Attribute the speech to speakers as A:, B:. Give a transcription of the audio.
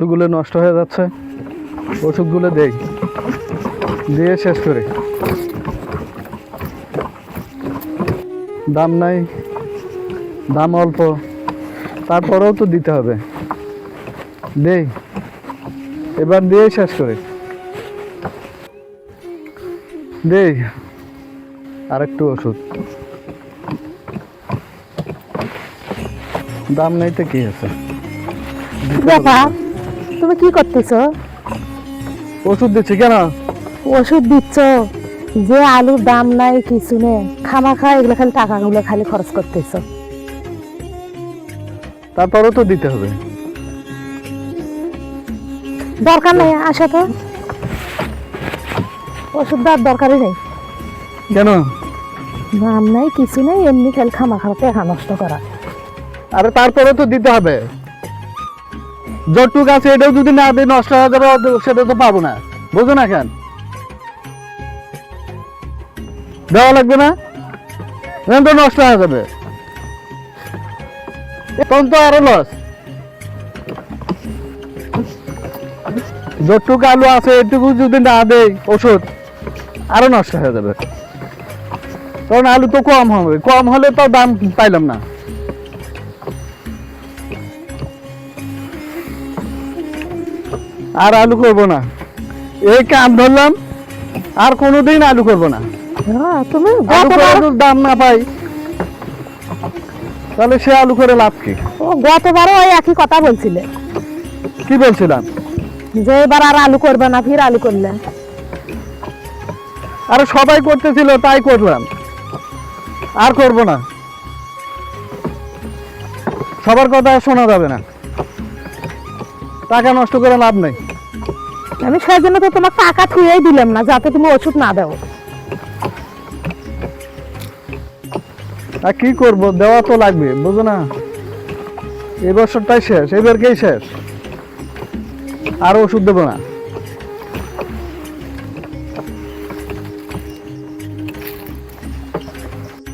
A: ওষুধগুলো নষ্ট হয়ে যাচ্ছে, ওষুধগুলো দেই, দিয়ে শেষ করে। দাম নাই, দাম অল্প, তারপরেও তো দিতে হবে, দেই, এবার দিয়ে শেষ করে দেই। আরেকটু ওষুধ, দাম নাই তো কি আছে।
B: বাবা, তুমি কি করতেছো?
A: ওষুধ দিচ্ছি। কেন
B: ওষুধ দিচ্ছ? যে আলুর দাম নাই কিছু নেই, খামাখা এগুলো খালি টাকাগুলো খালি খরচ করতেছো।
A: তারপরেও তো দিতে হবে।
B: দরকার নেই, আসো তো। ওষুধ দেওয়ার দরকারই নেই।
A: কেন?
B: দাম নাই কিছু নেই, এমনি খালি খামাখা টাকা নষ্ট করা।
A: আরে তারপরে তো দিতে হবে, যতটুক আছে এটাও যদি না দিই নষ্ট হয়ে যাবে, সেটা তো পাবো না। বুঝো না কেন? দেওয়া লাগবে না, এখন তো নষ্ট হয়ে যাবে, তখন তো আরো লস। যতটুকু আলু আছে এটুকু যদি না দেই ওষুধ, আরো নষ্ট হয়ে যাবে। কারণ আলু তো কম হবে, কম হলে তো দাম পাইলাম না। আর আলু করবো না, এই কাম ধরলাম, আর কোনোদিন আলু করবো না।
B: তুমি
A: আলু করে যদি দাম না পাই, তাহলে সে আলু করে লাভ কি?
B: গতবারও ওই একই কথা বলছিলে,
A: কি বলছিলাম?
B: যে এবার আর আলু করবে না, ফির আলু করলে।
A: আরে সবাই করতেছিল তাই করলাম, আর করব না। সবার কথা শোনা যাবে না, টাকা নষ্ট করে লাভ নেই।
B: আমি সেই জন্য তো তোমার টাকা থুয়েই দিলাম না, যাতে তুমি ওষুধ না দাও।
A: আর কি করব, দেওয়া তো লাগবে, বুঝো না? এই বছরটাই শেষ, এবারকেই শেষ, আর ওষুধ দেবো না।